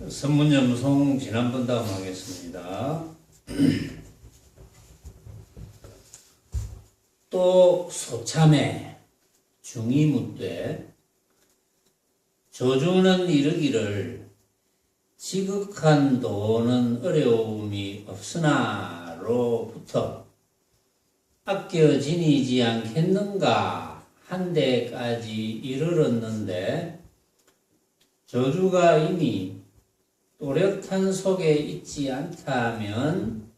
선문염송 지난번 다음 하겠습니다. 또 소참해 중이 묻되 조주는 이르기를 지극한 도는 어려움이 없으나로부터 아껴 지니지 않겠는가 한 데까지 이르렀는데 저주가 이미 또렷한 속에 있지 않다면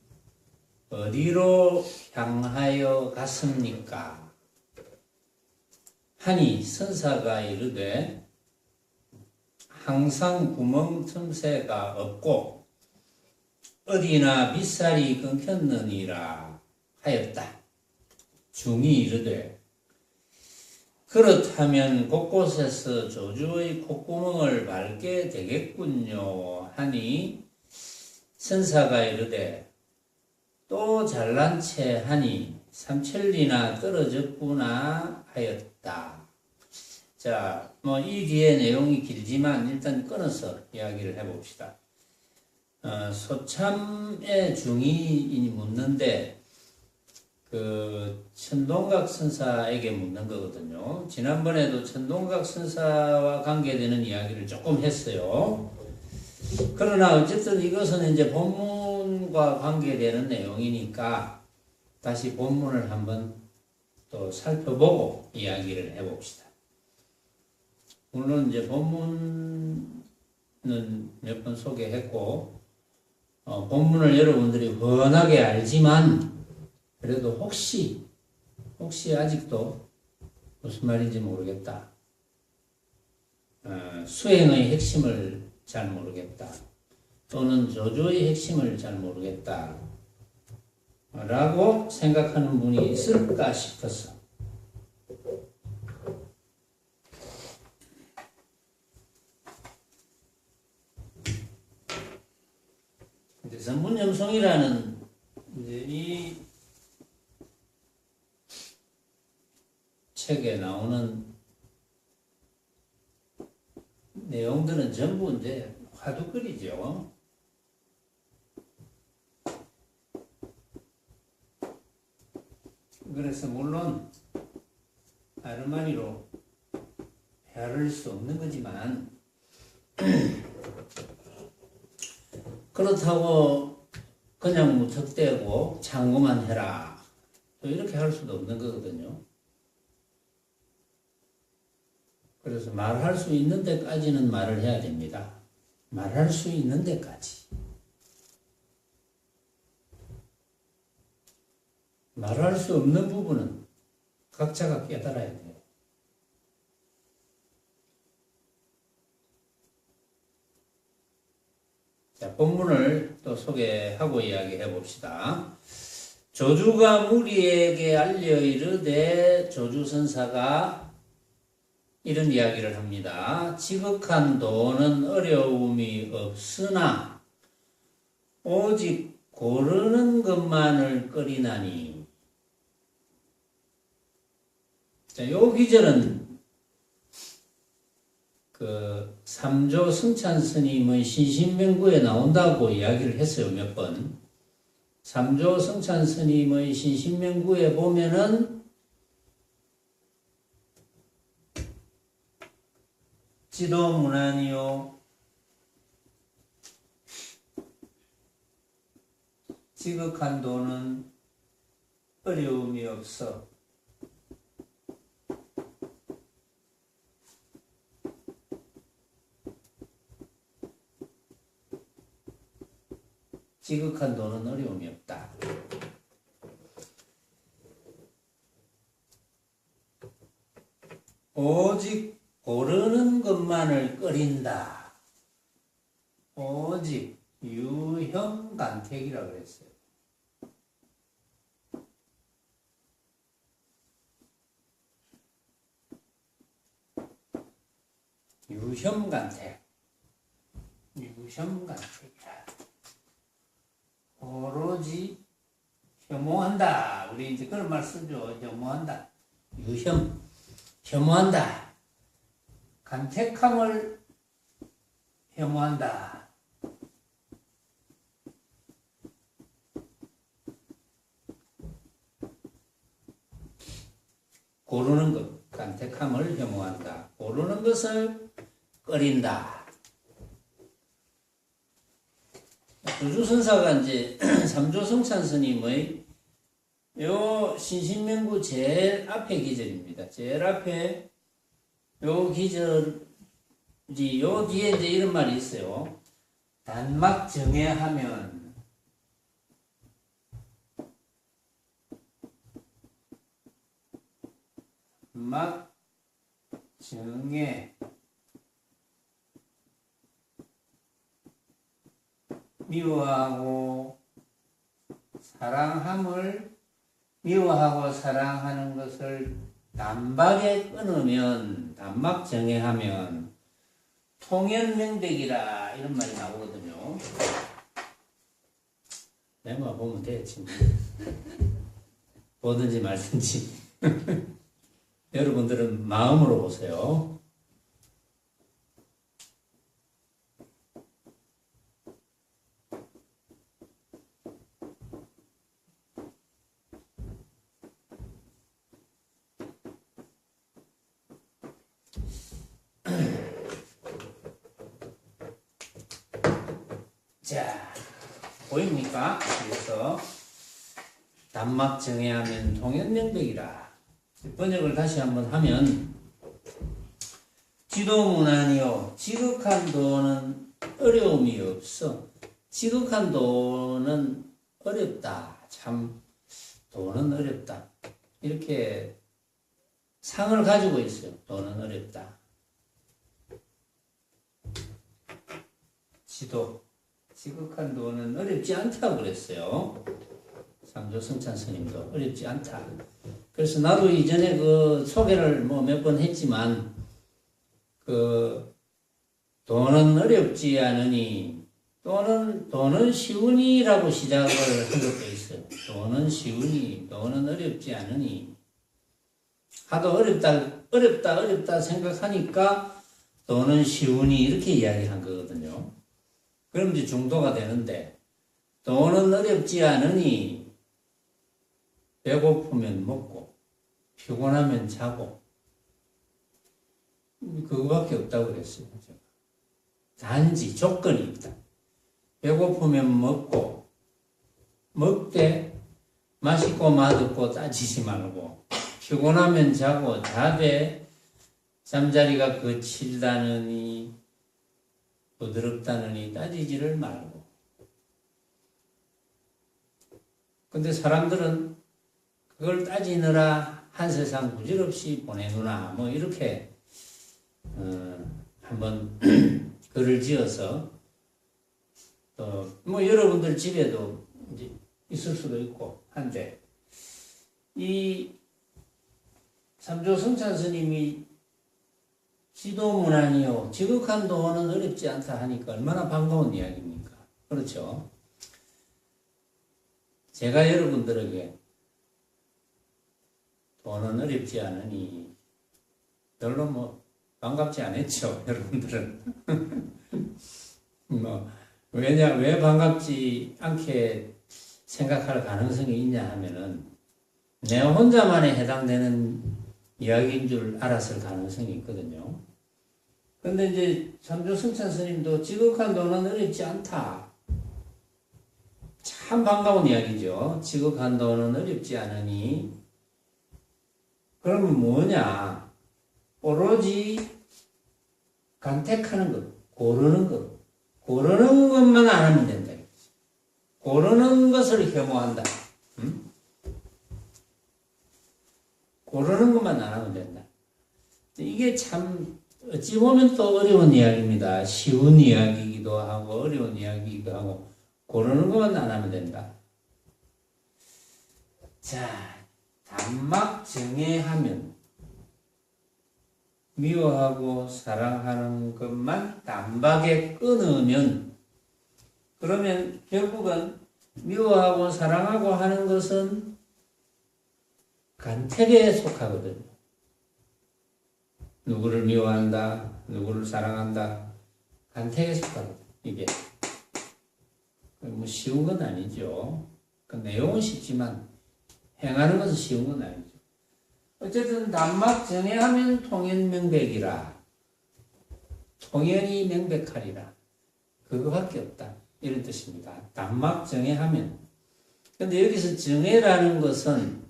어디로 향하여 갔습니까? 하니 선사가 이르되 항상 구멍 틈새가 없고 어디나 빗살이 끊겼느니라 하였다. 중이 이르되 그렇다면 곳곳에서 조주의 콧구멍을 밟게 되겠군요 하니 선사가 이르되 또 잘난 채 하니 삼천리나 떨어졌구나 하였다. 자, 이 뒤에 내용이 길지만 일단 끊어서 이야기를 해봅시다. 소참의 중이 묻는데 천동각 선사에게 묻는 거거든요. 지난번에도 천동각 선사와 관계되는 이야기를 조금 했어요. 그러나 어쨌든 이것은 이제 본문과 관계되는 내용이니까 다시 본문을 한번 또 살펴보고 이야기를 해봅시다. 물론 이제 본문은 몇 번 소개했고, 본문을 여러분들이 훤하게 알지만 그래도 혹시 아직도 무슨 말인지 모르겠다. 수행의 핵심을 잘 모르겠다. 또는 조주의 핵심을 잘 모르겠다. 라고 생각하는 분이 있을까 싶어서. 선문염송이라는 이제 이 책에 나오는 내용들은 전부 이제 화두글이죠. 그래서 물론 아르마니로 헤아릴 수 없는 거지만 그렇다고 그냥 무턱대고 참고만 해라 또 이렇게 할 수도 없는 거거든요. 그래서 말할 수 있는 데까지는 말을 해야 됩니다. 말할 수 있는 데까지. 말할 수 없는 부분은 각자가 깨달아야 돼요. 자, 본문을 또 소개하고 이야기해 봅시다. 조주가 무리에게 알려 이르되 조주선사가 이런 이야기를 합니다. 지극한 도는 어려움이 없으나 오직 고르는 것만을 꺼리나니. 자, 요 기절은 삼조 승찬 스님의 신신명구에 나온다고 이야기를 했어요, 몇 번. 삼조 승찬 스님의 신신명구에 보면은 지도무난이요 지극한 도는 어려움이 없어 지극한 도는 어려움이 없다. 오직 고르는 것만을 꺼린다. 오직 유형간택이라고 그랬어요. 유형간택. 유형간택이라. 오로지 혐오한다. 우리 이제 그런 말 쓰죠. 혐오한다. 혐오한다. 간택함을 혐오한다. 고르는 것, 간택함을 혐오한다. 고르는 것을 꺼린다. 조주선사가 이제 삼조성찬 스님의 요 신신명구 제일 앞에 기절입니다. 제일 앞에 요 기절이 요 뒤에 이제 이런 말이 있어요. 단막 정해하면 막 정해 미워하고 미워하고 사랑하는 것을 단박에 끊으면 단막 정해하면 통연명백이라 이런 말이 나오거든요. 내만 보면 되지 뭐. 보든지 말든지 여러분들은 마음으로 보세요. 자, 보입니까? 그래서 단막 정해하면 통연명백이라. 번역을 다시 한번 하면 지도문안이요 지극한 도는 어려움이 없어. 지극한 도는 어렵다. 참 도는 어렵다. 이렇게 상을 가지고 있어요. 도는 어렵다. 지극한 도는 어렵지 않다고 그랬어요. 삼조성찬 스님도 어렵지 않다. 그래서 나도 이전에 그 소개를 뭐 몇 번 했지만 그 도는 어렵지 않으니 도는 쉬우니라고 시작을 한 것도 있어요. 도는 쉬우니 도는 어렵지 않으니 하도 어렵다 생각하니까 도는 쉬우니 이렇게 이야기한 거거든요. 그럼 이제 중도가 되는데 도는 어렵지 않으니 배고프면 먹고 피곤하면 자고 그거밖에 없다고 그랬어요. 단지 조건이 있다. 배고프면 먹고 먹되 맛있고 맛없고 따지지 말고 피곤하면 자고 자되 잠자리가 거칠다느니 부드럽다느니 따지지를 말고. 근데 사람들은 그걸 따지느라 한 세상 부질없이 보내누나 뭐 이렇게 한번 글을 지어서 또 뭐 여러분들 집에도 이제 있을 수도 있고 한데 이 삼조성찬 스님이 지도문안이요 지극한 도는 어렵지 않다 하니까 얼마나 반가운 이야기입니까? 그렇죠? 제가 여러분들에게 도는 어렵지 않으니 별로 뭐 반갑지 않았죠, 여러분들은. 왜 반갑지 않게 생각할 가능성이 있냐 하면은 내 혼자만에 해당되는 이야기인 줄 알았을 가능성이 있거든요. 근데 이제 삼조성찬 스님도 지극한 도는 어렵지 않다. 참 반가운 이야기죠. 지극한 도는 어렵지 않으니. 그러면 뭐냐? 오로지 간택하는 것, 고르는 것. 고르는 것만 안 하면 된다. 고르는 것을 혐오한다. 응? 고르는 것만 안 하면 된다. 이게 참 어찌 보면 또 어려운 이야기입니다. 쉬운 이야기이기도 하고 어려운 이야기이기도 하고 고르는 것만 안 하면 된다. 자, 단막 정해하면 미워하고 사랑하는 것만 단박에 끊으면 그러면 결국은 미워하고 사랑하고 하는 것은 간택에 속하거든요. 누구를 미워한다, 누구를 사랑한다, 간택에 속하거든요. 이게 뭐 쉬운 건 아니죠. 그 내용은 쉽지만 행하는 것은 쉬운 건 아니죠. 어쨌든 단막 정해하면 통연명백이라. 통연이 명백하리라. 그거밖에 없다. 이런 뜻입니다. 단막 정해하면. 근데 여기서 정해라는 것은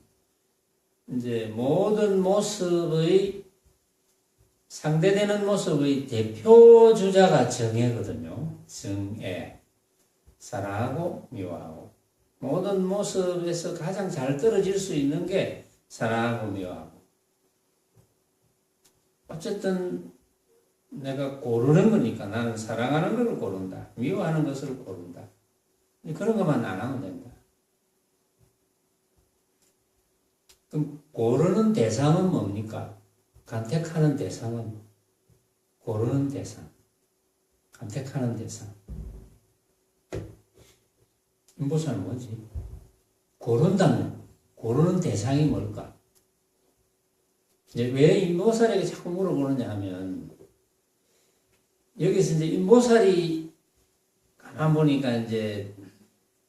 이제 모든 모습의 상대되는 모습의 대표 주자가 정해거든요. 정해. 사랑하고 미워하고. 모든 모습에서 가장 잘 떨어질 수 있는 게 사랑하고 미워하고. 어쨌든 내가 고르는 거니까 나는 사랑하는 것을 고른다. 미워하는 것을 고른다. 그런 것만 안 하면 된다. 그럼 고르는 대상은 뭡니까? 간택하는 대상은 고르는 대상. 간택하는 대상. 인보사는 뭐지? 고른다면 고르는 대상이 뭘까? 이제 왜 인보살에게 자꾸 물어보느냐 하면 여기서 이제 인보살이 가만 보니까 이제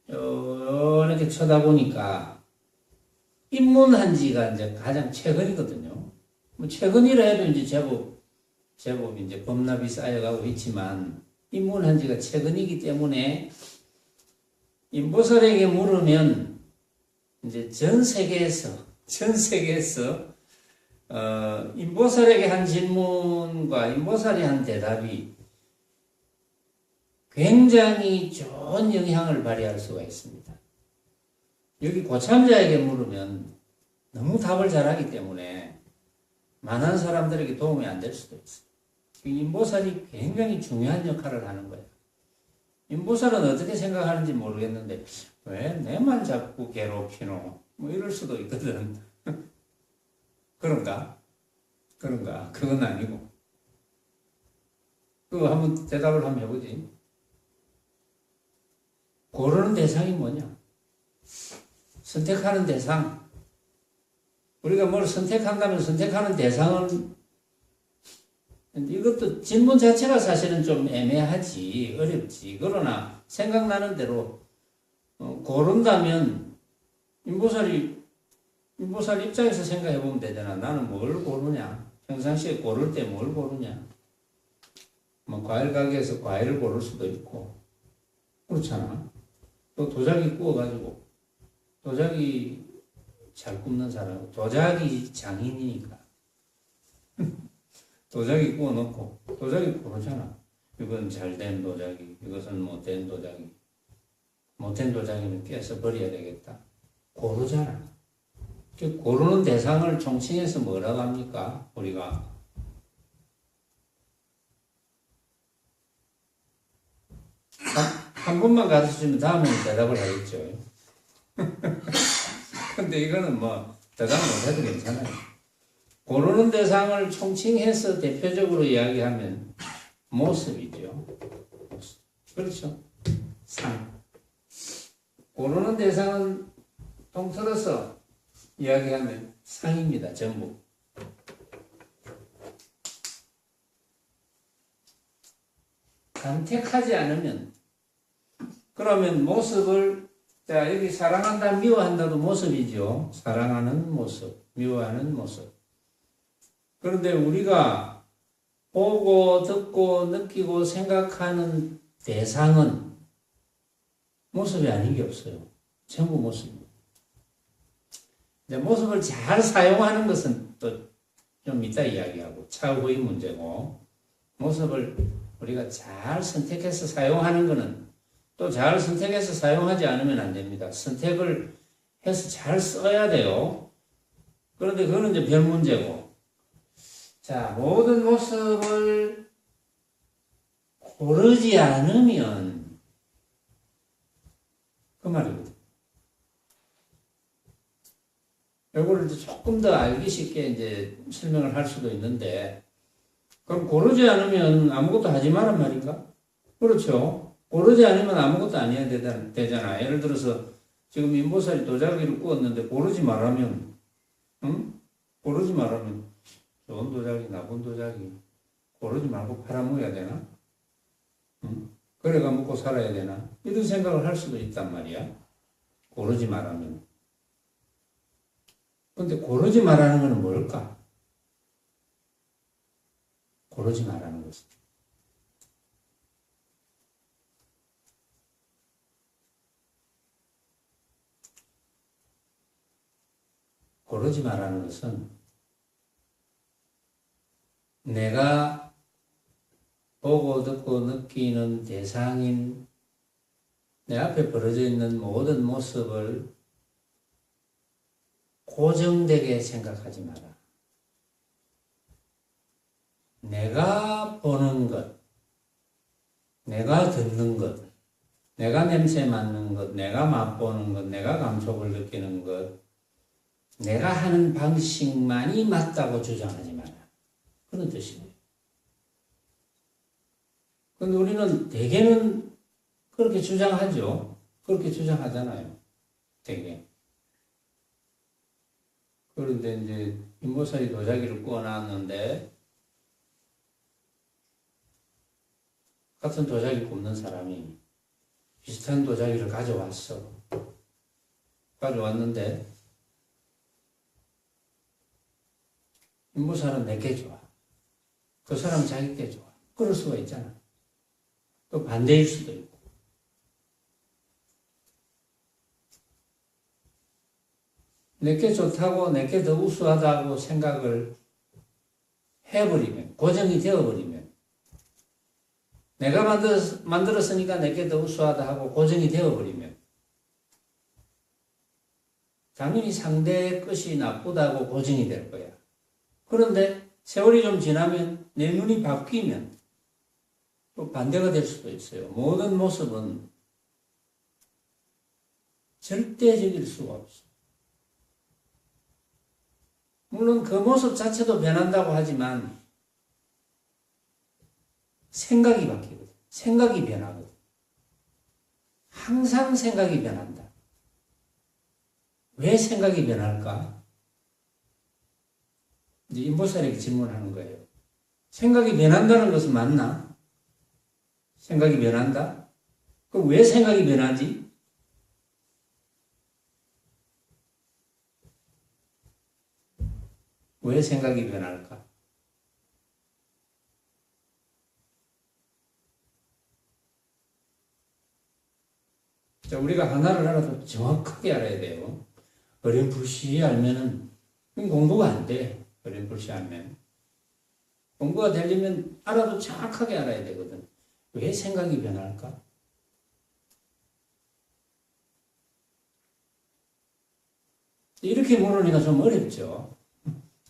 이렇게 쳐다보니까 입문한 지가 이제 가장 최근이거든요. 뭐 최근이라 해도 이제 제법 이제 범납이 쌓여가고 있지만 입문한 지가 최근이기 때문에 인보살에게 물으면 이제 전 세계에서 인보살에게 한 질문과 인보살이 한 대답이 굉장히 좋은 영향을 발휘할 수가 있습니다. 여기 고참자에게 물으면 너무 답을 잘하기 때문에 많은 사람들에게 도움이 안 될 수도 있어요. 인보살이 굉장히 중요한 역할을 하는 거예요. 인보살은 어떻게 생각하는지 모르겠는데 왜 내만 자꾸 괴롭히노? 뭐 이럴 수도 있거든. 그런가? 그건 아니고. 그거 한번 대답을 한번 해보지. 고르는 대상이 뭐냐? 선택하는 대상. 우리가 뭘 선택한다면 선택하는 대상은 이것도 질문 자체가 사실은 좀 애매하지, 어렵지. 그러나 생각나는 대로 고른다면 인보살 입장에서 생각해 보면 되잖아. 나는 뭘 고르냐? 평상시에 고를 때 뭘 고르냐? 뭐 과일 가게에서 과일을 고를 수도 있고 그렇잖아. 또 도자기 구워가지고 도자기 잘 굽는 사람, 도자기 장인이니까 도자기 구워놓고 도자기 고르잖아. 이건 잘된 도자기, 이것은 못된 도자기. 못된 도자기는 깨서 버려야 되겠다. 고르잖아. 고르는 대상을 총칭해서 뭐라고 합니까? 우리가 한 번만 가르쳐주면 다음에는 대답을 하겠죠. 근데 이거는 뭐 대답 못해도 괜찮아요. 고르는 대상을 총칭해서 대표적으로 이야기하면 모습이죠. 모습. 그렇죠. 상. 고르는 대상은 통틀어서 이야기하면 상입니다. 전부. 간택하지 않으면 그러면 모습을 자 여기 사랑한다 미워한다도 모습이죠. 사랑하는 모습, 미워하는 모습. 그런데 우리가 보고 듣고 느끼고 생각하는 대상은 모습이 아닌 게 없어요. 전부 모습입니다. 모습을 잘 사용하는 것은 또 좀 이따 이야기하고 차후의 문제고 모습을 우리가 잘 선택해서 사용하는 것은 또 잘 선택해서 사용하지 않으면 안 됩니다. 선택을 해서 잘 써야 돼요. 그런데 그거는 이제 별 문제고 자 모든 모습을 고르지 않으면 그 말이거든요. 이거를 이제 조금 더 알기 쉽게 이제 설명을 할 수도 있는데, 그럼 고르지 않으면 아무것도 하지 마란 말인가? 그렇죠. 고르지 않으면 아무것도 안 해야 되잖아. 예를 들어서 지금 인보살이 도자기를 구웠는데 고르지 말라면, 응? 고르지 말라면 좋은 도자기, 나쁜 도자기 고르지 말고 팔아먹어야 되나? 응? 그래가 먹고 살아야 되나? 이런 생각을 할 수도 있단 말이야. 고르지 말라면. 근데 고르지 말라는 것은 뭘까? 고르지 말라는 것은. 고르지 말라는 것은 내가 보고 듣고 느끼는 대상인 내 앞에 벌어져 있는 모든 모습을 고정되게 생각하지 마라. 내가 보는 것, 내가 듣는 것, 내가 냄새 맡는 것, 내가 맛보는 것, 내가 감촉을 느끼는 것, 내가 하는 방식만이 맞다고 주장하지 마라. 그런 뜻이에요. 근데 우리는 대개는 그렇게 주장하죠. 그렇게 주장하잖아요. 대개. 그런데 이제 인보살이 도자기를 구워놨는데 같은 도자기 굽는 사람이 비슷한 도자기를 가져왔어. 가져왔는데 인보살은 내게 좋아. 그 사람은 자기께 좋아. 그럴 수가 있잖아. 또 반대일 수도 있고. 내게 좋다고 내게 더 우수하다고 생각을 해버리면, 고정이 되어버리면, 내가 만들었으니까 내게 더 우수하다 하고 고정이 되어버리면, 당연히 상대의 것이 나쁘다고 고정이 될 거야. 그런데 세월이 좀 지나면 내 눈이 바뀌면 또 반대가 될 수도 있어요. 모든 모습은 절대적일 수가 없어. 물론 그 모습 자체도 변한다고 하지만 생각이 바뀌거든. 생각이 변하거든. 항상 생각이 변한다. 왜 생각이 변할까? 이제 인보살에게 질문하는 거예요. 생각이 변한다는 것은 맞나? 생각이 변한다? 그럼 왜 생각이 변하지? 왜 생각이 변할까? 자, 우리가 하나를 알아도 정확하게 알아야 돼요. 어렴풋이 알면은 공부가 안 돼. 어렴풋이 알면. 공부가 되려면 알아도 정확하게 알아야 되거든. 왜 생각이 변할까? 이렇게 물으니까 좀 어렵죠.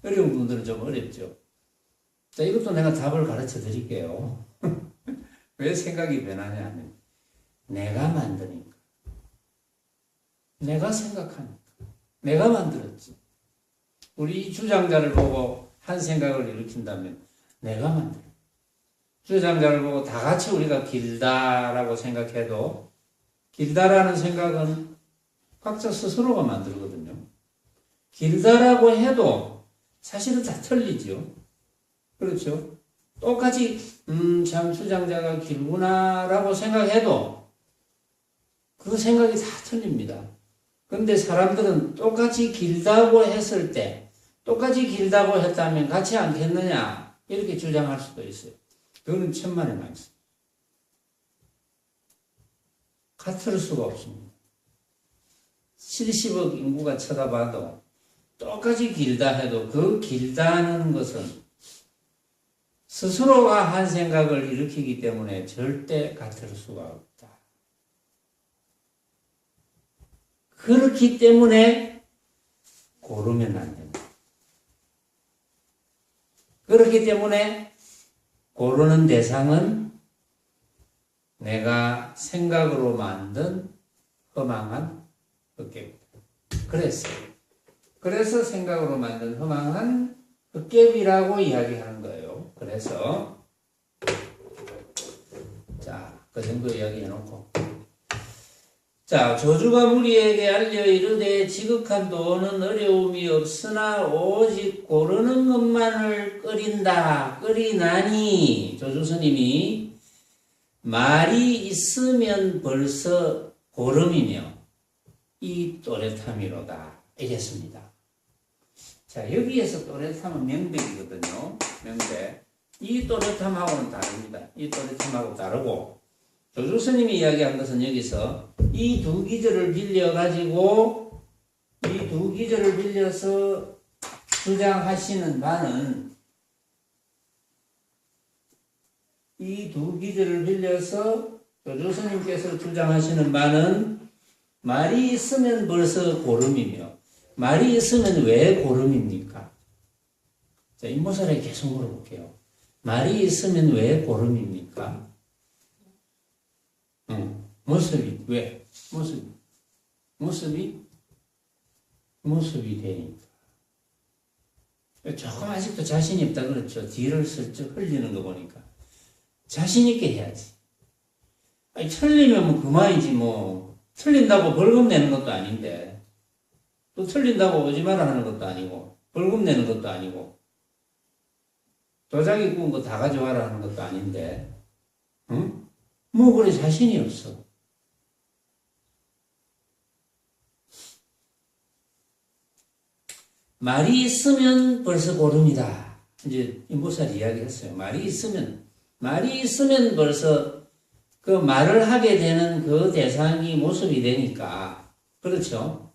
어려운 분들은 좀 어렵죠. 자, 이것도 내가 답을 가르쳐 드릴게요. 왜 생각이 변하냐 하면, 내가 만드니까. 내가 생각하니까. 내가 만들었지. 우리 이 주장자를 보고 한 생각을 일으킨다면, 내가 만들어. 주장자를 보고 다 같이 우리가 길다라고 생각해도, 길다라는 생각은 각자 스스로가 만들거든요. 길다라고 해도 사실은 다 틀리죠. 그렇죠? 똑같이 참 주장자가 길구나라고 생각해도 그 생각이 다 틀립니다. 그런데 사람들은 똑같이 길다고 했을 때 똑같이 길다고 했다면 같이 않겠느냐 이렇게 주장할 수도 있어요. 그거는 천만에 많습니다. 같을 수가 없습니다. 70억 인구가 쳐다봐도 똑같이 길다 해도 그 길다는 것은 스스로가 한 생각을 일으키기 때문에 절대 같을 수가 없다. 그렇기 때문에 고르면 안 된다. 그렇기 때문에 고르는 대상은 내가 생각으로 만든 허망한 헛개입니다. 그래서 생각으로 만든 허망한 헛개비라고 이야기하는 거예요. 그래서 자, 그 정도 이야기해놓고 자, 조주가 무리에게 알려 이르되 지극한 도는 어려움이 없으나 오직 고르는 것만을 끓이나니 조주 스님이 말이 있으면 벌써 고름이며 이 또렷함이로다 이랬습니다. 자, 여기에서 또렷함은 명백이거든요. 명백. 이 또렷함하고는 다릅니다. 이 또렷함하고 다르고, 조주 스님이 이야기한 것은 여기서 이 두 기절을 빌려가지고, 이 두 기절을 빌려서 주장하시는 바는, 이 두 기절을 빌려서 조주 스님께서 주장하시는 바는 말이 있으면 벌써 고름이며, 말이 있으면 왜 고름입니까? 자, 인모살에 계속 물어볼게요. 말이 있으면 왜 고름입니까? 모습이, 왜? 모습이 되니까. 조금 아직도 자신이 없다 그렇죠. 뒤를 슬쩍 흘리는 거 보니까. 자신있게 해야지. 아니, 틀리면 뭐 그만이지 뭐. 틀린다고 벌금 내는 것도 아닌데. 또 틀린다고 오지 마라 하는 것도 아니고. 벌금 내는 것도 아니고. 도자기 구운 거 다 가져와라 하는 것도 아닌데. 응? 뭐 그래 자신이 없어. 말이 있으면 벌써 고름이다. 이제 인보살이 이야기했어요. 말이 있으면 벌써 그 말을 하게 되는 그 대상이 모습이 되니까. 그렇죠?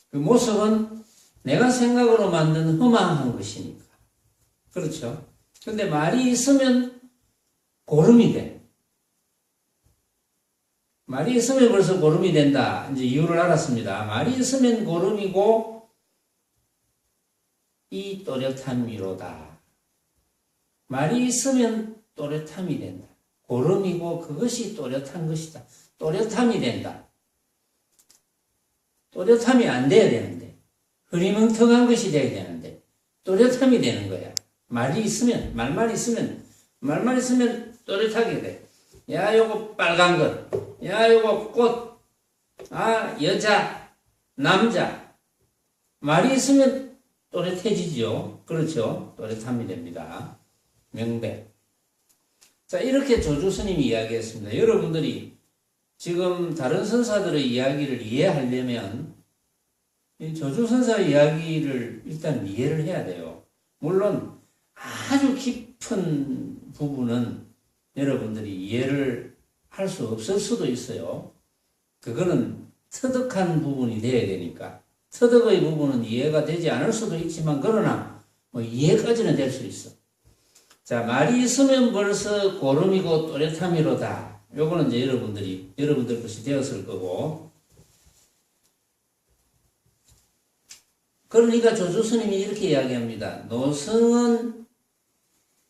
그 모습은 내가 생각으로 만든 허망한 것이니까. 그렇죠? 근데 말이 있으면 고름이 돼. 말이 있으면 벌써 고름이 된다. 이제 이유를 알았습니다. 말이 있으면 고름이고, 이 또렷함이로다. 말이 있으면 또렷함이 된다. 고름이고 그것이 또렷한 것이다. 또렷함이 된다. 또렷함이 안 돼야 되는데, 흐리멍텅한 것이 돼야 되는데 또렷함이 되는 거야. 말이 있으면, 말만 있으면 또렷하게 돼. 야, 요거 빨간 것. 야, 요거 꽃. 아, 여자, 남자. 말이 있으면 또렷해지죠. 그렇죠. 또렷함이 됩니다. 명백. 자, 이렇게 조주 스님이 이야기했습니다. 여러분들이 지금 다른 선사들의 이야기를 이해하려면 이 조주 선사 이야기를 일단 이해를 해야 돼요. 물론 아주 깊은 부분은 여러분들이 이해를 할 수 없을 수도 있어요. 그거는 터득한 부분이 돼야 되니까. 터득의 부분은 이해가 되지 않을 수도 있지만, 그러나 뭐 이해까지는 될 수 있어. 자, 말이 있으면 벌써 고름이고 또렷함이로다. 요거는 이제 여러분들 것이 되었을 거고. 그러니까 조주 스님이 이렇게 이야기합니다.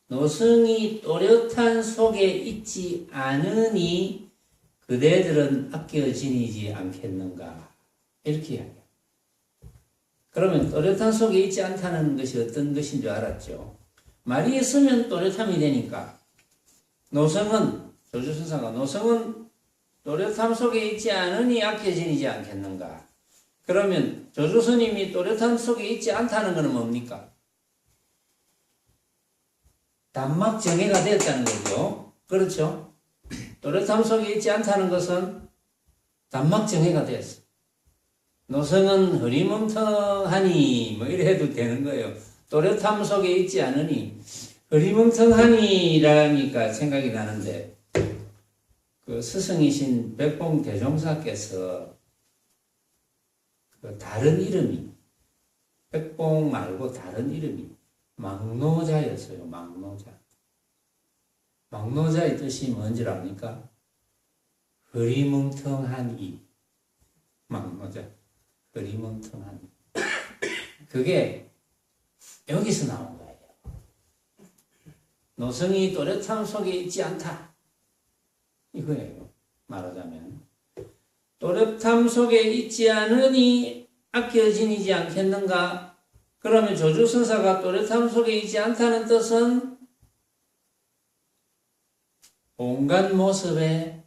노성이 또렷한 속에 있지 않으니 그대들은 아껴 지니지 않겠는가. 이렇게 이야기합니다. 그러면 또렷한 속에 있지 않다는 것이 어떤 것인 줄 알았죠. 말이 있으면 또렷함이 되니까 조주선사가 노성은 또렷함 속에 있지 않으니 아껴 지니지 않겠는가. 그러면 조주스님이 또렷함 속에 있지 않다는 것은 뭡니까? 단막정해가 되었다는 거죠. 그렇죠? 또렷함 속에 있지 않다는 것은 단막정해가 되었어. 노성은 흐리멍텅하니 뭐 이래 해도 되는 거예요. 또렷함 속에 있지 않으니 흐리멍텅하니라니까 생각이 나는데, 그 스승이신 백봉 대종사께서 그 다른 이름이, 백봉 말고 다른 이름이 막노자였어요. 막노자의 뜻이 뭔지 압니까? 흐리멍텅한 이. 막노자. 흐리멍텅한 이. 그게 여기서 나온 거예요. 노성이 또렷함 속에 있지 않다. 이거예요. 말하자면. 또렷함 속에 있지 않으니 아껴 지니지 않겠는가? 그러면 조주선사가 또렷함 속에 있지 않다는 뜻은 온갖 모습에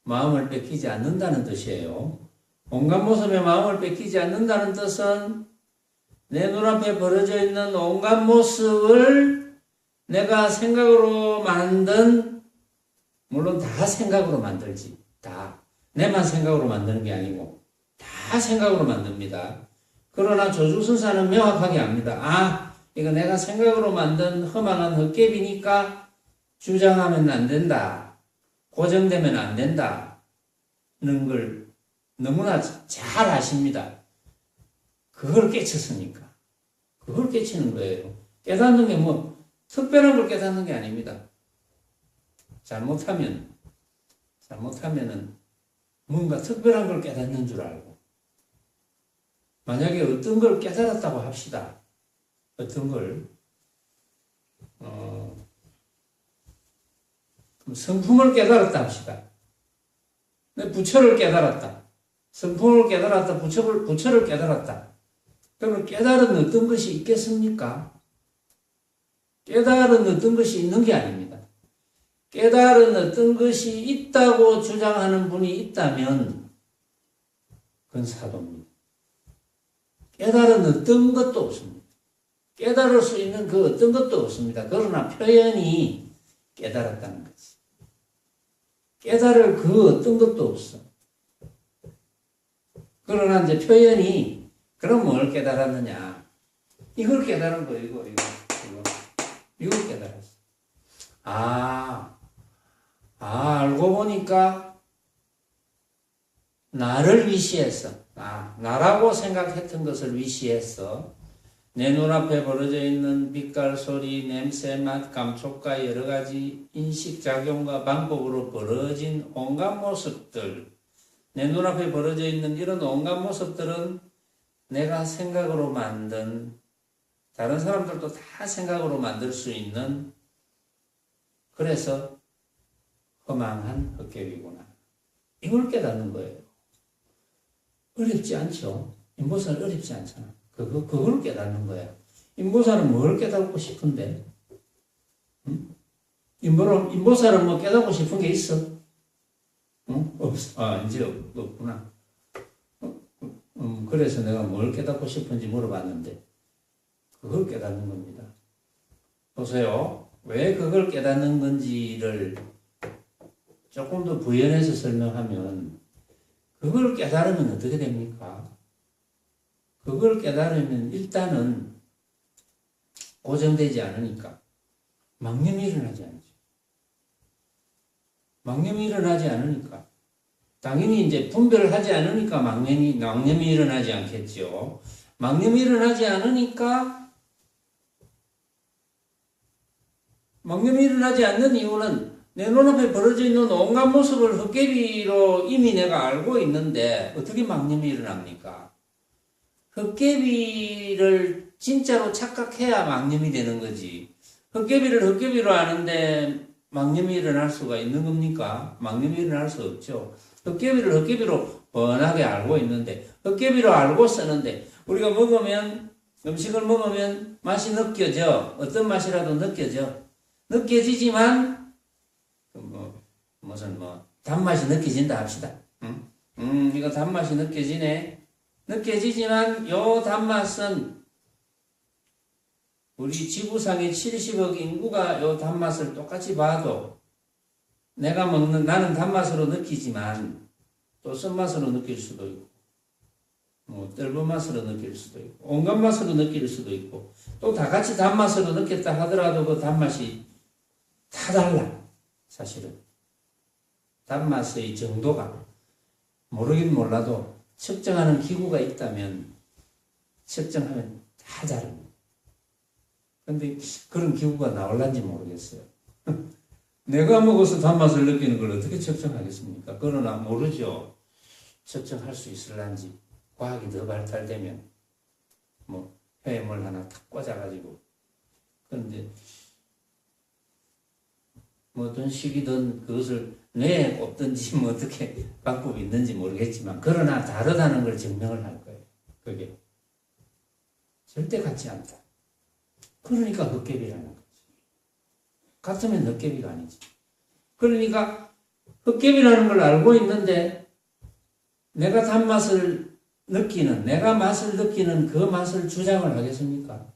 마음을 뺏기지 않는다는 뜻이에요. 온갖 모습에 마음을 뺏기지 않는다는 뜻은 내 눈앞에 벌어져 있는 온갖 모습을 내가 생각으로 만든, 물론 다 생각으로 만들지. 다. 내만 생각으로 만드는 게 아니고 다 생각으로 만듭니다. 그러나 조주선사는 명확하게 압니다. 아, 이거 내가 생각으로 만든 허망한 헛개비니까 주장하면 안 된다. 고정되면 안 된다는 걸 너무나 잘 아십니다. 그걸 깨쳤으니까. 그걸 깨치는 거예요. 깨닫는 게 뭐 특별한 걸 깨닫는 게 아닙니다. 잘못하면은 뭔가 특별한 걸 깨닫는 줄 알고. 만약에 어떤 걸 깨달았다고 합시다. 어떤 걸 성품을 깨달았다 합시다. 부처를 깨달았다. 성품을 깨달았다. 부처를 깨달았다. 그러면 깨달은 어떤 것이 있겠습니까? 깨달은 어떤 것이 있는 게 아닙니다. 깨달은 어떤 것이 있다고 주장하는 분이 있다면 그건 사도입니다. 깨달은 어떤 것도 없습니다. 깨달을 수 있는 그 어떤 것도 없습니다. 그러나 표현이 깨달았다는 거지. 깨달을 그 어떤 것도 없어. 그러나 이제 표현이 그럼 뭘 깨달았느냐? 이걸 깨달은 거예요. 이걸 깨달았어. 알고 보니까 나를 위시해서, 나라고 생각했던 것을 위시해서 내 눈앞에 벌어져 있는 빛깔, 소리, 냄새, 맛, 감촉과 여러 가지 인식작용과 방법으로 벌어진 온갖 모습들, 내 눈앞에 벌어져 있는 이런 온갖 모습들은 내가 생각으로 만든, 다른 사람들도 다 생각으로 만들 수 있는, 그래서 허망한 헛개비구나. 이걸 깨닫는 거예요. 어렵지 않죠? 인보사는 어렵지 않잖아. 그걸 깨닫는 거야. 인보사는 뭘 깨닫고 싶은데? 응? 인보사는 뭐 깨닫고 싶은 게 있어? 응? 없어. 이제 없구나. 그래서 내가 뭘 깨닫고 싶은지 물어봤는데, 그걸 깨닫는 겁니다. 보세요. 왜 그걸 깨닫는 건지를 조금 더 부연해서 설명하면, 그걸 깨달으면 어떻게 됩니까? 그걸 깨달으면 일단은 고정되지 않으니까 망념이 일어나지 않죠. 망념이 일어나지 않으니까 당연히 이제 분별을 하지 않으니까 망념이 일어나지 않겠죠. 망념이 일어나지 않으니까, 망념이 일어나지 않는 이유는 내 눈앞에 벌어져 있는 온갖 모습을 헛개비로 이미 내가 알고 있는데 어떻게 망념이 일어납니까? 헛개비를 진짜로 착각해야 망념이 되는 거지. 헛개비를 헛개비로 아는데 망념이 일어날 수가 있는 겁니까? 망념이 일어날 수 없죠. 헛개비를 헛개비로 뻔하게 알고 있는데, 헛개비로 알고 쓰는데, 우리가 음식을 먹으면 맛이 느껴져. 어떤 맛이라도 느껴지지만 단맛이 느껴진다 합시다. 이거 단맛이 느껴지지만 요 단맛은 우리 지구상의 70억 인구가 요 단맛을 똑같이 봐도 나는 단맛으로 느끼지만 또 쓴맛으로 느낄 수도 있고, 떫은 맛으로 느낄 수도 있고, 온갖 맛으로 느낄 수도 있고, 또 다 같이 단맛으로 느꼈다 하더라도 그 단맛이 다 달라. 사실은 단맛의 정도가 모르긴 몰라도 측정하는 기구가 있다면 측정하면 다 다릅니다. 그런데 그런 기구가 나올란지 모르겠어요. 내가 먹어서 단맛을 느끼는 걸 어떻게 측정하겠습니까? 그러나 모르죠. 측정할 수 있을란지. 과학이 더 발달되면 폐물 하나 탁 꽂아가지고, 그런데 어떤 식이든 그것을 뇌에 꼽든지 어떻게 방법이 있는지 모르겠지만, 그러나 다르다는 걸 증명을 할 거예요. 그게 절대 같지 않다. 그러니까 헛개비라는 거지. 같으면 헛개비가 아니지. 그러니까 헛개비라는 걸 알고 있는데 내가 단맛을 느끼는, 내가 맛을 느끼는 그 맛을 주장을 하겠습니까?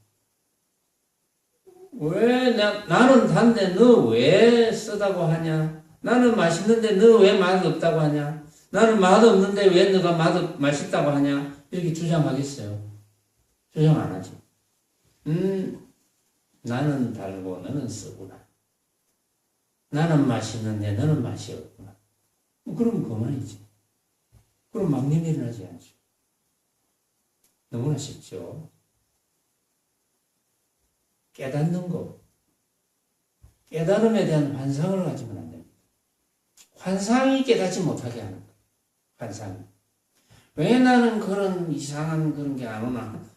왜 나는 단데 너 왜 쓰다고 하냐? 나는 맛있는데 너 왜 맛없다고 하냐? 나는 맛없는데 왜 너가 맛있다고 하냐? 이렇게 주장하겠어요. 주장 안 하지. 나는 달고 너는 쓰구나. 나는 맛있는데 너는 맛이 없구나. 그럼 그만이지. 그럼 막내미 일어나지 않죠. 너무나 쉽죠. 깨닫는 거. 깨달음에 대한 환상을 가지면 안 됩니다. 환상이 깨닫지 못하게 하는 거. 환상이. 왜 나는 그런 이상한 그런 게 안 오나?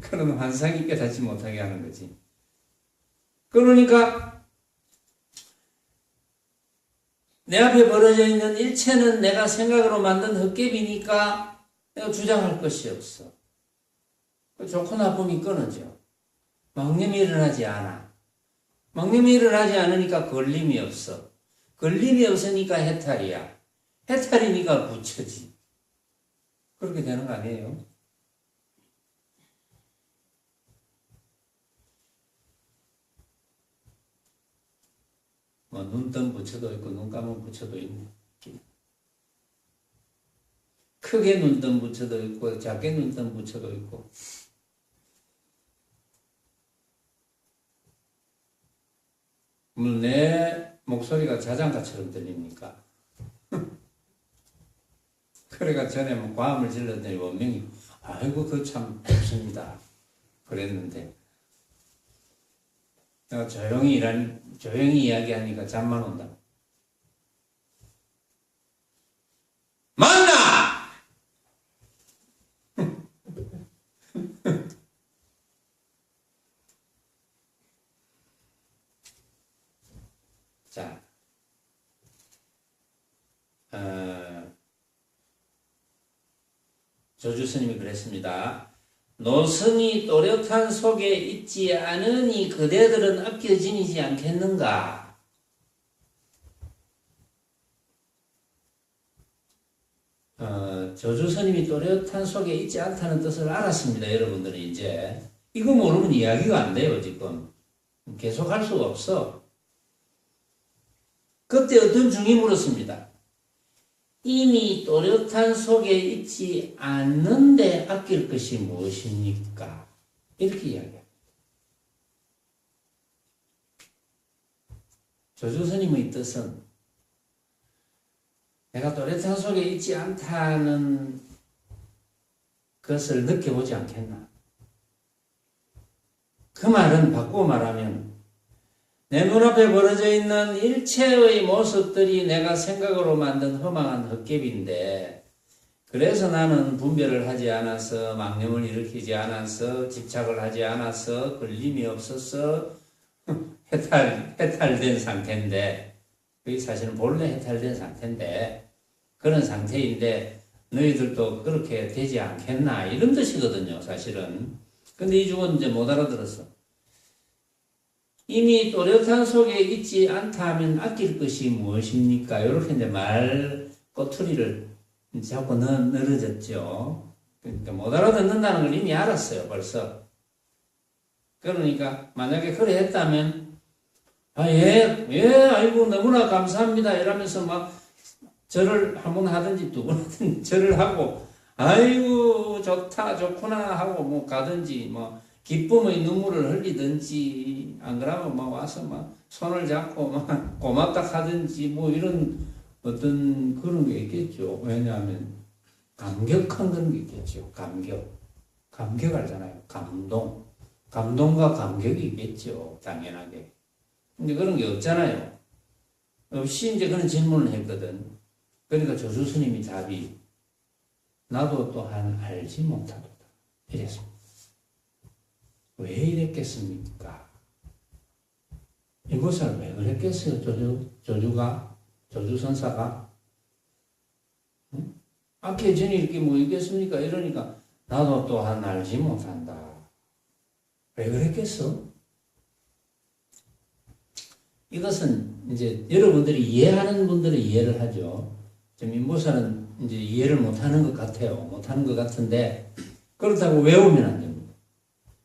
그런 환상이 깨닫지 못하게 하는 거지. 그러니까 내 앞에 벌어져 있는 일체는 내가 생각으로 만든 헛개비니까 내가 주장할 것이 없어. 좋고 나쁨이 끊어져. 막념이 일어나지 않아. 막념이 일어나지 않으니까 걸림이 없어. 걸림이 없으니까 해탈이야. 해탈이니까 부처지. 그렇게 되는 거 아니에요? 뭐 눈 뜬 부처도 있고 눈 감은 부처도 있네. 크게 눈 뜬 부처도 있고 작게 눈 뜬 부처도 있고. 물론 내 목소리가 자장가처럼 들립니까? 그래가 전에 뭐 과음을 질렀더니 원명이 아이고 그거 참 좋습니다 그랬는데 내가 조용히 이야기하니까 잠만 온다. 만나! 자, 조주 스님이 그랬습니다. 노선이 또렷한 속에 있지 않으니 그대들은 아껴지니지 않겠는가? 조주 스님이 또렷한 속에 있지 않다는 뜻을 알았습니다. 여러분들은 이제 이거 모르면 이야기가 안 돼요. 지금 계속 할 수가 없어. 그때 어떤 중이 물었습니다. 이미 또렷한 속에 있지 않는데 아낄 것이 무엇입니까? 이렇게 이야기합니다. 조주 스님의 뜻은 내가 또렷한 속에 있지 않다는 것을 느껴보지 않겠나? 그 말은 바꾸어 말하면 내 눈앞에 벌어져 있는 일체의 모습들이 내가 생각으로 만든 허망한 헛개비인데 그래서 나는 분별을 하지 않아서 망념을 일으키지 않아서 집착을 하지 않아서 걸림이 없어서 해탈된 상태인데 그게 사실은 본래 해탈된 상태인데 그런 상태인데 너희들도 그렇게 되지 않겠나 이런 뜻이거든요 사실은. 근데 이 중은 이제 못 알아들었어. 이미 또렷한 속에 있지 않다 하면 아낄 것이 무엇입니까? 이렇게 이제 말 꼬투리를 자꾸 늘어졌죠. 그러니까 못 알아듣는다는 걸 이미 알았어요, 벌써. 그러니까 만약에 그래 했다면 아이고 너무나 감사합니다 이러면서 막 절을 한 번 하든지 두 번 하든지 절을 하고 아이고 좋다 좋구나 하고 뭐 가든지 뭐 기쁨의 눈물을 흘리든지 안 그러면 막 와서 막 손을 잡고 막 고맙다 하든지 뭐 이런 어떤 그런 게 있겠죠. 왜냐하면 감격한 그런 게 있겠죠. 감격 알잖아요. 감동과 감격이 있겠죠. 당연하게. 근데 그런 게 없잖아요. 없이 이제 그런 질문을 했거든. 그러니까 조주 스님이 답이 나도 또한 알지 못하도다 이랬습니다. 왜 이랬겠습니까? 이것을 왜 그랬겠어요? 조주 선사가? 응? 아껴지니 이렇게 뭐 있겠습니까? 이러니까 나도 또한 알지 못한다. 왜 그랬겠어? 이것은 이제 여러분들이 이해하는 분들은 이해를 하죠. 좀 인보사는 이제 이해를 못하는 것 같아요. 못하는 것 같은데 그렇다고 외우면 안 됩니다.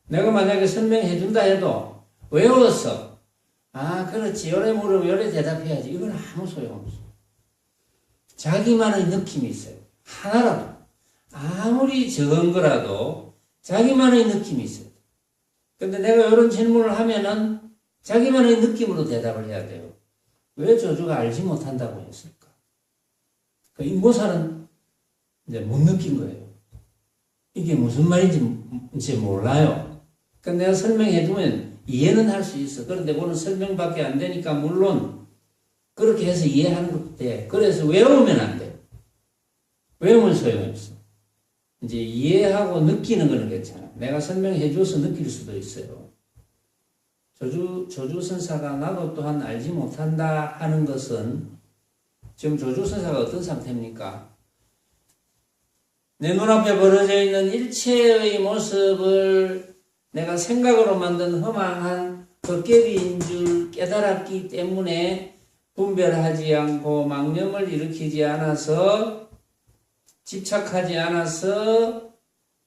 내가 만약에 설명해 준다 해도 외웠어. 아 그렇지. 요래 물으면 요래 대답해야지. 이건 아무 소용없어. 자기만의 느낌이 있어요. 하나라도. 아무리 적은 거라도 자기만의 느낌이 있어요. 근데 내가 이런 질문을 하면은 자기만의 느낌으로 대답을 해야 돼요. 왜 저주가 알지 못한다고 했을까? 그 인보살은 이제 못 느낀 거예요. 이게 무슨 말인지 이제 몰라요. 그러니까 내가 설명해주면 이해는 할 수 있어. 그런데 그거는 설명밖에 안 되니까 물론 그렇게 해서 이해하는 것도 돼. 그래서 외우면 안 돼. 외우면 소용없어. 이제 이해하고 느끼는 거는 괜찮아. 내가 설명해줘서 느낄 수도 있어요. 조주선사가 나도 또한 알지 못한다 하는 것은 지금 조주선사가 어떤 상태입니까? 내 눈앞에 벌어져 있는 일체의 모습을 내가 생각으로 만든 허망한 덮개비인 줄 깨달았기 때문에 분별하지 않고 망념을 일으키지 않아서 집착하지 않아서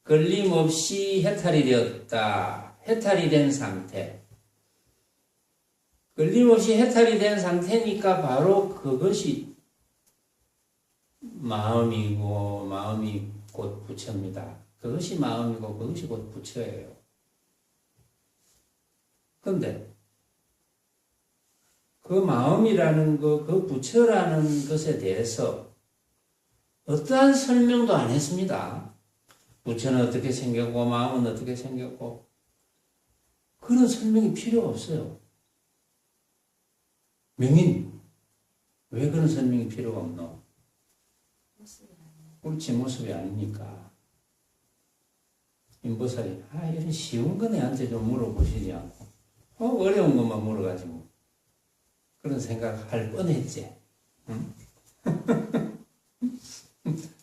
걸림없이 해탈이 되었다. 해탈이 된 상태. 걸림없이 해탈이 된 상태니까 바로 그것이 마음이고 마음이 곧 부처입니다. 그것이 마음이고 그것이 곧 부처예요. 근데 그 마음이라는 것, 그 부처라는 것에 대해서 어떠한 설명도 안 했습니다. 부처는 어떻게 생겼고 마음은 어떻게 생겼고 그런 설명이 필요 없어요. 명인, 왜 그런 설명이 필요가 없노? 옳지 모습이 아니니까. 인보살이 이런 쉬운 거 내한테 좀 물어보시지 않고 어려운 것만 물어가지고 그런 생각할 뻔했지. 응?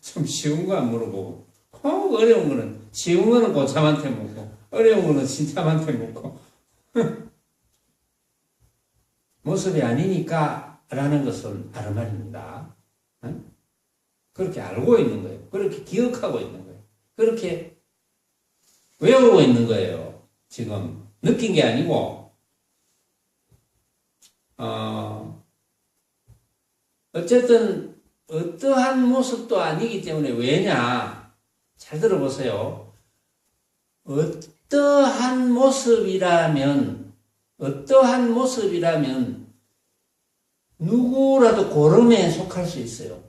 좀 쉬운 거 안 물어보고 어려운 거는 쉬운 거는 고참한테 묻고 어려운 거는 신참한테 묻고 모습이 아니니까 라는 것은 다른 말입니다. 응? 그렇게 알고 있는 거예요. 그렇게 기억하고 있는 거예요. 그렇게 외우고 있는 거예요. 지금 느낀 게 아니고 어쨌든 어떠한 모습도 아니기 때문에 왜냐? 잘 들어보세요. 어떠한 모습이라면 누구라도 고름에 속할 수 있어요.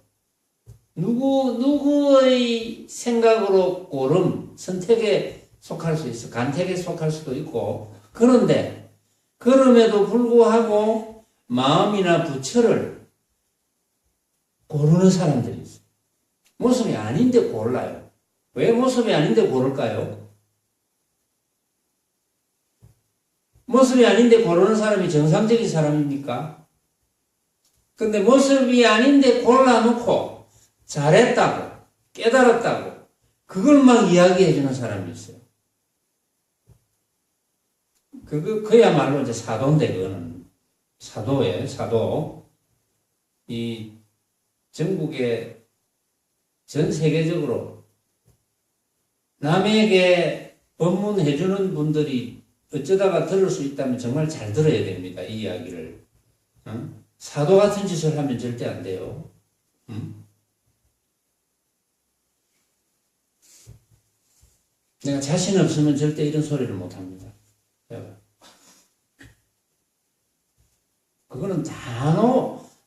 누구의 생각으로 고름, 선택에 속할 수 있어. 간택에 속할 수도 있고. 그런데 그럼에도 불구하고 마음이나 부처를 고르는 사람들이 있어요. 모습이 아닌데 골라요. 왜 모습이 아닌데 고를까요? 모습이 아닌데 고르는 사람이 정상적인 사람입니까? 근데 모습이 아닌데 골라놓고 잘했다고, 깨달았다고, 그걸 막 이야기해주는 사람이 있어요. 그야말로 이제 사도인데, 그거는. 사도예요, 사도. 이 전국에 전 세계적으로 남에게 법문해주는 분들이 어쩌다가 들을 수 있다면 정말 잘 들어야 됩니다. 이 이야기를. 응? 사도 같은 짓을 하면 절대 안 돼요. 응? 내가 자신 없으면 절대 이런 소리를 못 합니다. 그거는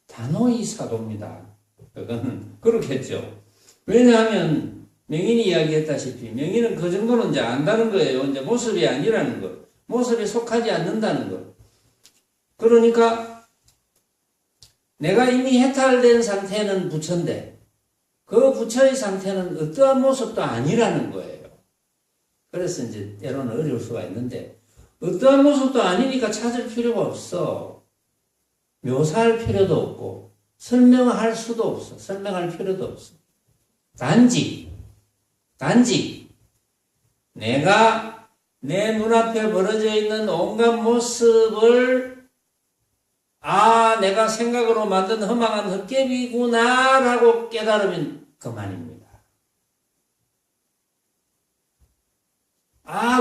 단호히 사도입니다. 그거는 그렇겠죠. 왜냐하면 명인이 이야기했다시피 명인은 그 정도는 이제 안다는 거예요. 이제 모습이 아니라는 것. 모습에 속하지 않는다는 것. 그러니까 내가 이미 해탈된 상태는 부처인데 그 부처의 상태는 어떠한 모습도 아니라는 거예요. 그래서 이제 때로는 어려울 수가 있는데 어떠한 모습도 아니니까 찾을 필요가 없어. 묘사할 필요도 없고 설명할 수도 없어. 설명할 필요도 없어. 단지 내가 내 눈앞에 벌어져 있는 온갖 모습을 내가 생각으로 만든 허망한 헛개비구나 라고 깨달으면 그만입니다.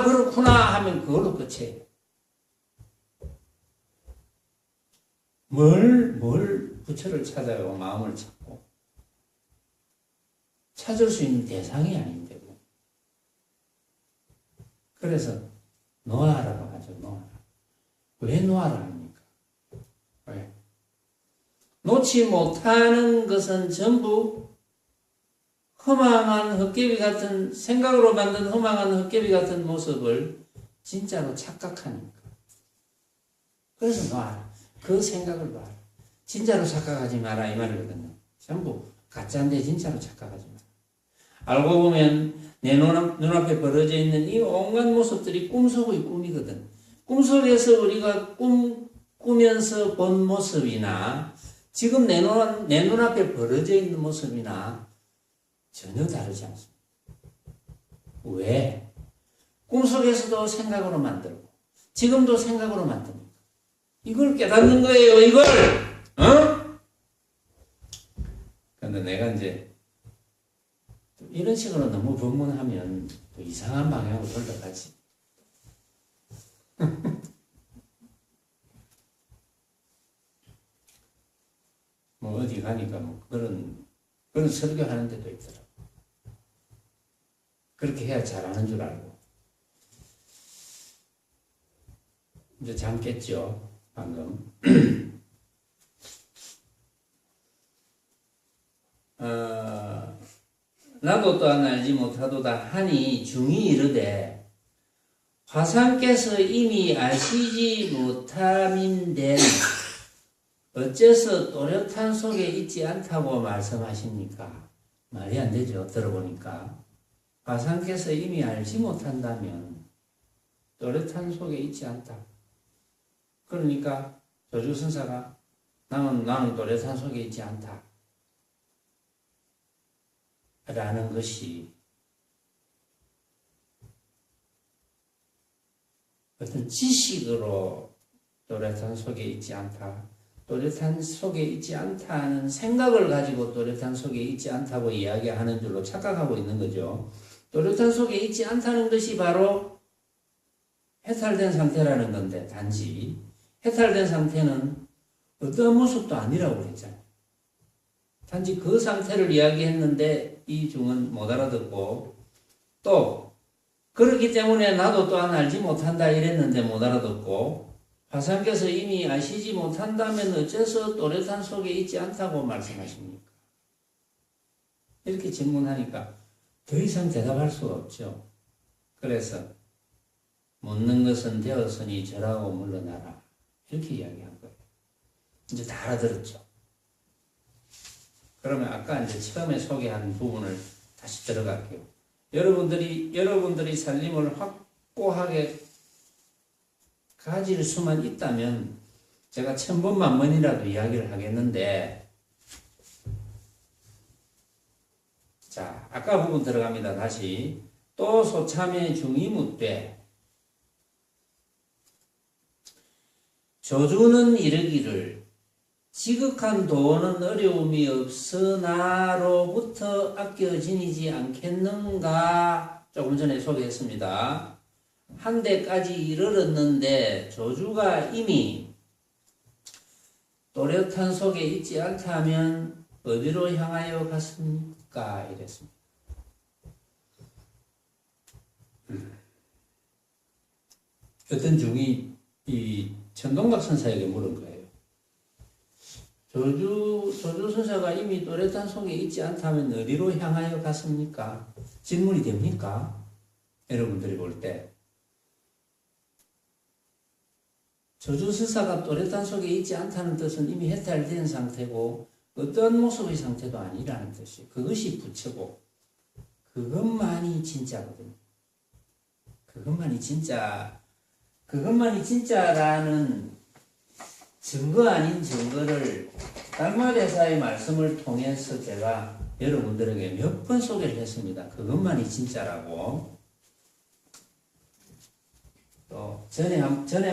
그렇구나 하면 그걸로 끝이에요. 뭘 부처를 찾아요. 마음을 찾고. 찾을 수 있는 대상이 아닌데고. 그래서 놓아라고 하죠. 놓아라. 왜 놓아라 합니까? 왜? 놓지 못하는 것은 전부 허망한 헛개비 같은, 생각으로 만든 허망한 헛개비 같은 모습을 진짜로 착각하니까. 그래서 놔라. 그 생각을 놔라. 진짜로 착각하지 마라 이 말이거든요. 전부 가짜인데 진짜로 착각하지 마라. 알고 보면 내 눈앞에 벌어져 있는 이 온갖 모습들이 꿈속의 꿈이거든. 꿈속에서 우리가 꾸면서 본 모습이나 지금 내 눈앞에 벌어져 있는 모습이나 전혀 다르지 않습니다. 왜? 꿈속에서도 생각으로 만들고 지금도 생각으로 만듭니다. 이걸 깨닫는 거예요. 이걸. 그런데 내가 이제 이런 식으로 너무 법문하면 또 이상한 방향으로 흘러가지. 뭐 어디 가니까 뭐 그런 설교하는 데도 있더라고. 그렇게 해야 잘하는 줄 알고. 이제 잠 깼죠, 방금. 나도 또한 알지 못하도다 하니 중이 이르되 화상께서 이미 아시지 못함인된 어째서 또렷한 속에 있지 않다고 말씀하십니까? 말이 안 되죠. 들어보니까 화상께서 이미 알지 못한다면 또렷한 속에 있지 않다. 그러니까 조주선사가 나는 또렷한 속에 있지 않다 라는 것이 어떤 지식으로 또렷한 속에 있지 않다, 또렷한 속에 있지 않다는 생각을 가지고 또렷한 속에 있지 않다고 이야기하는 줄로 착각하고 있는 거죠. 또렷한 속에 있지 않다는 것이 바로 해탈된 상태라는 건데, 단지 해탈된 상태는 어떤 모습도 아니라고 그랬잖아요. 단지 그 상태를 이야기했는데 이 중은 못 알아듣고, 또 그렇기 때문에 나도 또한 알지 못한다 이랬는데 못 알아듣고, 화상께서 이미 아시지 못한다면 어째서 또렷한 속에 있지 않다고 말씀하십니까? 이렇게 질문하니까 더 이상 대답할 수가 없죠. 그래서 묻는 것은 되었으니 절하고 물러나라 이렇게 이야기한 거예요. 이제 다 알아들었죠. 그러면 아까 이제 처음에 소개한 부분을 다시 들어갈게요. 여러분들이 살림을 확고하게 가질 수만 있다면 제가 1000번 만번이라도 이야기를 하겠는데, 자, 아까 부분 들어갑니다. 다시. 또 소참의 중이 묻되 조주는 이르기를 지극한 도는 어려움이 없으나로부터 아껴지니지 않겠는가? 조금 전에 소개했습니다. 한 대까지 이르렀는데 조주가 이미 또렷한 속에 있지 않다면 어디로 향하여 갔습니까? 이랬습니다. 어떤 중이 이 천동각 선사에게 물은 거예요. 조주 선사가 이미 또렷한 속에 있지 않다면 어디로 향하여 갔습니까? 질문이 됩니까? 여러분들이 볼 때. 조주 선사가 또렷한 속에 있지 않다는 뜻은 이미 해탈된 상태고 어떤 모습의 상태도 아니라는 뜻이에요. 그것이 부처고 그것만이 진짜거든요. 그것만이 진짜라는 증거 아닌 증거를 달마대사의 말씀을 통해서 제가 여러분들에게 몇 번 소개를 했습니다. 그것만이 진짜라고. 또 전에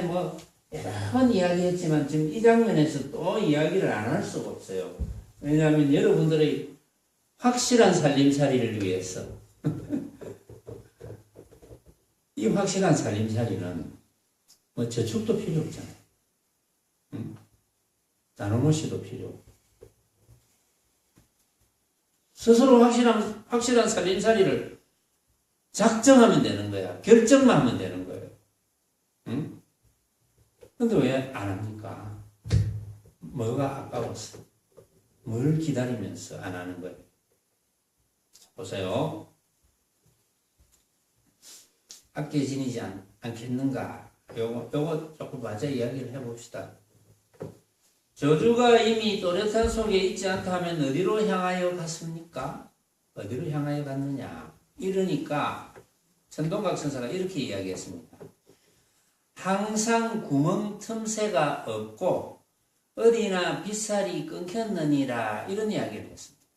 뭐 여러 번 이야기했지만 지금 이 장면에서 또 이야기를 안 할 수가 없어요. 왜냐하면 여러분들의 확실한 살림살이를 위해서 이 확실한 살림살이는 뭐 저축도 필요 없잖아요. 나눔없이도 필요 없고. 스스로 확실한 살림살이를 작정하면 되는 거야. 결정만 하면 되는 거예요. 응? 근데 왜 안 합니까? 뭐가 아까웠어? 뭘 기다리면서 안 하는 거예요? 보세요. 아껴 지니지 않겠는가? 요거 조금 맞아 이야기를 해봅시다. 저주가 이미 또렷한 속에 있지 않다 하면 어디로 향하여 갔습니까? 어디로 향하여 갔느냐? 이러니까 천동각 선사가 이렇게 이야기했습니다. 항상 구멍 틈새가 없고 어디나 빗살이 끊겼느니라 이런 이야기를 했습니다.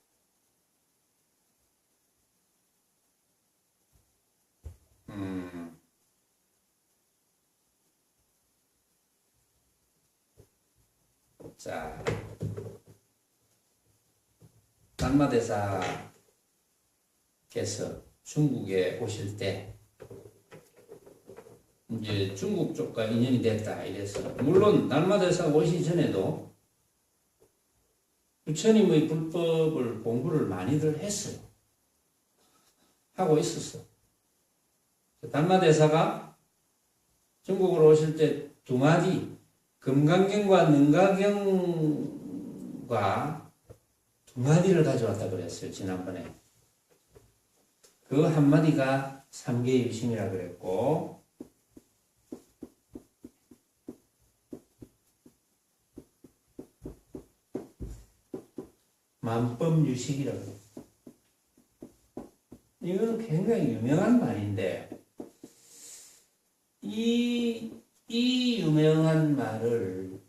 자, 달마대사께서 중국에 오실 때 이제 중국 쪽과 인연이 됐다 이래서 물론 달마대사가 오시기 전에도 부처님의 불법을 공부를 많이들 했어요. 하고 있었어. 달마대사가 중국으로 오실 때 두 마디 금강경과 능가경과 두 마디를 가져왔다 그랬어요. 지난번에. 그 한마디가 삼계유심이라 그랬고 만법유식이라고 그래요. 이거는 굉장히 유명한 말인데 이 유명한 말을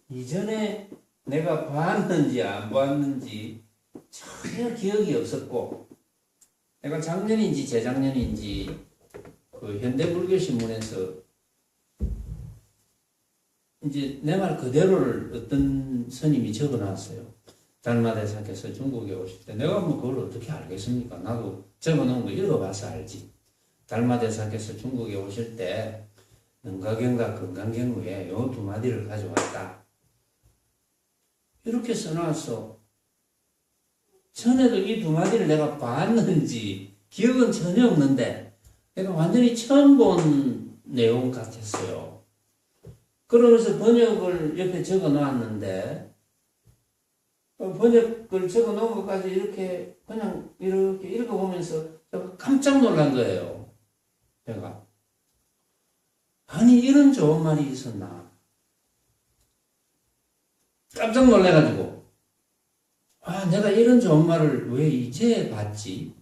이전에 내가 봤는지 안 봤는지 전혀 기억이 없었고 내가 작년인지 재작년인지 그 현대불교신문에서 이제 내 말 그대로를 어떤 스님이 적어 놨어요. 달마대사께서 중국에 오실 때 내가 뭐 그걸 어떻게 알겠습니까? 나도 적어 놓은 거 읽어봐서 알지. 달마대사께서 중국에 오실 때 능가경과 금강경 외에 요 두 마디를 가져왔다. 이렇게 써놨어. 전에도 이 두 마디를 내가 봤는지 기억은 전혀 없는데 내가 완전히 처음 본 내용 같았어요. 그러면서 번역을 옆에 적어 놨는데 번역을 적어 놓은 것까지 이렇게 그냥 이렇게 읽어보면서 깜짝 놀란 거예요. 내가. 아니 이런 좋은 말이 있었나. 깜짝 놀래가지고 내가 이런 좋은 말을 왜 이제 봤지?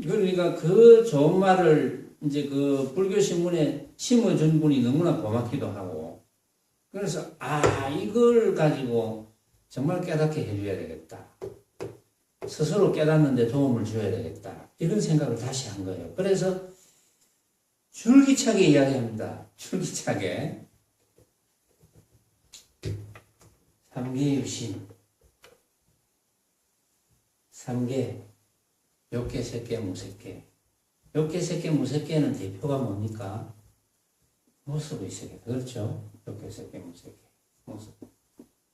그러니까 그 좋은 말을 이제 그 불교신문에 심어준 분이 너무나 고맙기도 하고 그래서 이걸 가지고 정말 깨닫게 해줘야 되겠다. 스스로 깨닫는데 도움을 줘야 되겠다. 이런 생각을 다시 한 거예요. 그래서 줄기차게 이야기합니다. 줄기차게. 삼계유심. 삼계. 욕계, 색계, 무색계. 욕계, 색계, 무색계는 대표가 뭡니까? 모습의 세계. 그렇죠? 욕계, 색계, 무색계. 모습.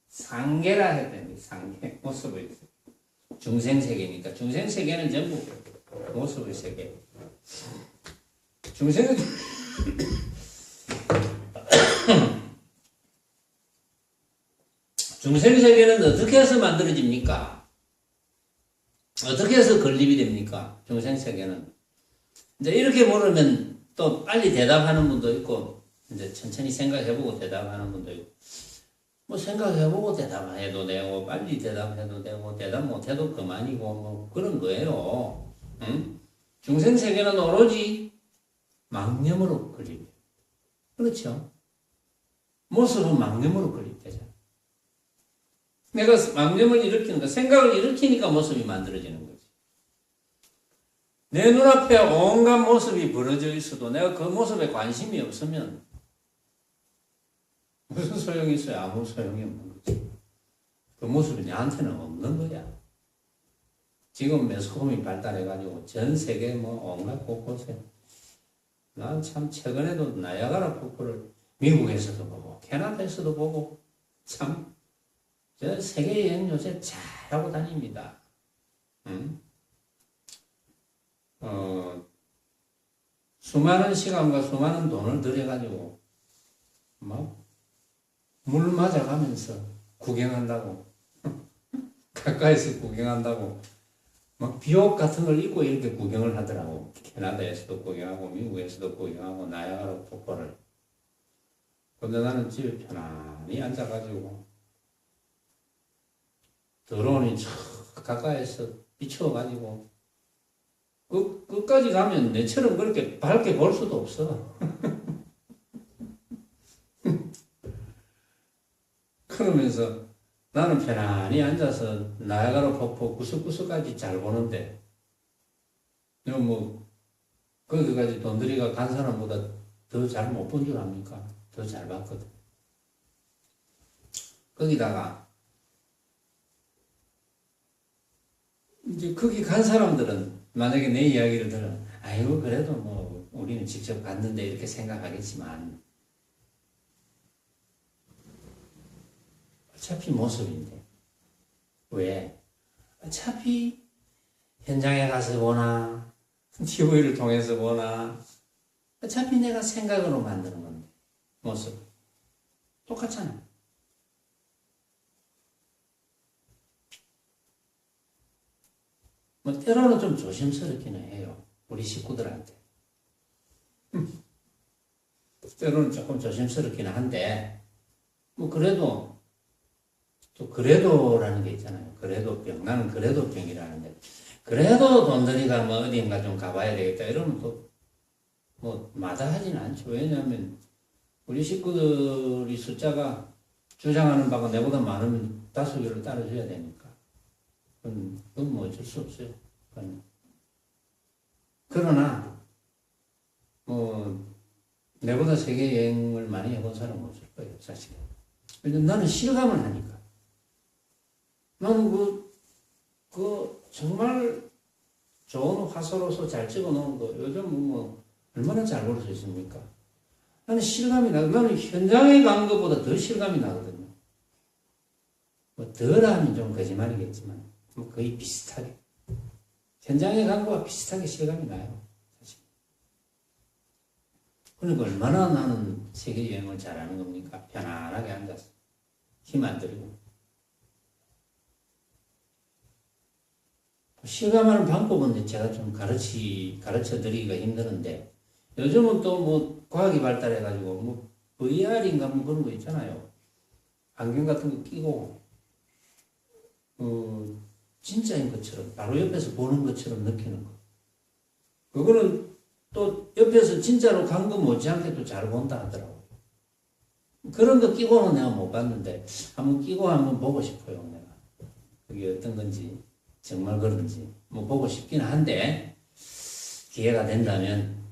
상계라 했더니 상계. 모습의 세계. 중생세계니까. 중생세계는 전부 모습의 세계. 중생세계는 어떻게 해서 만들어집니까? 어떻게 해서 건립이 됩니까? 중생세계는. 이제 이렇게 물으면 또 빨리 대답하는 분도 있고, 이제 천천히 생각해보고 대답하는 분도 있고, 뭐 생각해보고 대답해도 되고, 빨리 대답해도 되고, 대답 못해도 그만이고, 뭐 그런 거예요. 응? 중생세계는 오로지 망념으로 건립해요. 그렇죠? 모습은 망념으로 건립되잖아. 내가 망념을 일으키는 거, 생각을 일으키니까 모습이 만들어지는 거지. 내 눈앞에 온갖 모습이 벌어져 있어도 내가 그 모습에 관심이 없으면 무슨 소용이 있어요? 아무 소용이 없는 거지. 그 모습이 나한테는 없는 거야. 지금 매스컴이 발달해가지고 전 세계 뭐 온갖 곳곳에 난 참 최근에도 나야가라 폭포를 미국에서도 보고 캐나다에서도 보고 참 저 세계 여행 요새 잘하고 다닙니다. 응? 수많은 시간과 수많은 돈을 들여가지고 막 물 맞아가면서 구경한다고 가까이서 구경한다고 막 비옷 같은 걸 입고 이렇게 구경을 하더라고. 캐나다에서도 구경하고 미국에서도 구경하고 나야가라 폭포를. 근데 나는 집에 편안히 앉아가지고 드론이 촥 가까이서 비추어가지고 끝까지 가면 내처럼 그렇게 밝게 볼 수도 없어. 그러면서 나는 편안히 앉아서 나야가라 폭포 구석구석까지 잘 보는데, 뭐, 거기까지 돈 들이가 간 사람보다 더 잘 못 본 줄 압니까? 더 잘 봤거든. 거기다가, 이제 거기 간 사람들은 만약에 내 이야기를 들으면, 아이고, 그래도 뭐, 우리는 직접 갔는데 이렇게 생각하겠지만, 어차피 모습인데. 왜? 어차피 현장에 가서 보나, TV를 통해서 보나, 어차피 내가 생각으로 만드는 건데, 모습. 똑같잖아. 뭐, 때로는 좀 조심스럽기는 해요. 우리 식구들한테. 때로는 조금 조심스럽기는 한데, 뭐, 그래도, 또 그래도라는 게 있잖아요. 그래도 병. 나는 그래도 병이라는데. 그래도 돈들이가 뭐 어딘가 좀 가봐야 되겠다. 이러면 또, 뭐, 마다하진 않죠. 왜냐하면, 우리 식구들이 숫자가 주장하는 바가 내보다 많으면 5개를 따라줘야 되니까. 그건 뭐 어쩔 수 없어요. 그러나, 뭐, 내보다 세계 여행을 많이 해본 사람은 없을 거예요, 사실. 나는 실감을 하니까. 나는 정말 좋은 화소로서 잘 찍어 놓은 거, 요즘 뭐, 얼마나 잘 볼 수 있습니까? 나는 실감이 나, 나는 현장에 간 것보다 더 실감이 나거든요. 뭐, 덜하면 좀 거짓말이겠지만, 뭐 거의 비슷하게. 현장에 간 거와 비슷하게 실감이 나요, 사실. 그러니까 얼마나 나는 세계 여행을 잘하는 겁니까? 편안하게 앉아서. 힘 안 들이고. 실감하는 방법은 제가 좀 가르쳐 드리기가 힘드는데, 요즘은 또 뭐, 과학이 발달해가지고, 뭐, VR인가 뭐 그런 거 있잖아요. 안경 같은 거 끼고, 진짜인 것처럼, 바로 옆에서 보는 것처럼 느끼는 거. 그거는 또 옆에서 진짜로 간 거 못지않게 또 잘 본다 하더라고. 그런 거 끼고는 내가 못 봤는데, 한번 끼고 한번 보고 싶어요, 내가. 그게 어떤 건지. 정말 그런지 뭐 보고 싶긴 한데 기회가 된다면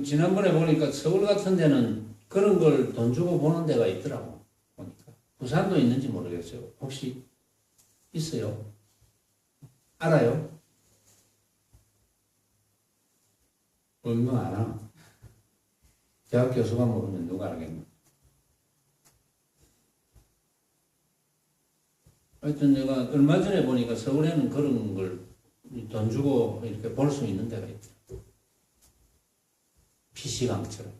지난번에 보니까 서울 같은 데는 그런 걸 돈 주고 보는 데가 있더라고. 보니까 부산도 있는지 모르겠어요. 혹시 있어요? 알아요? 얼마 알아? 대학 교수가 모르면 누가 알겠나? 하여튼 내가 얼마 전에 보니까 서울에는 그런 걸 돈 주고 이렇게 볼 수 있는 데가 있더라고요. PC방처럼.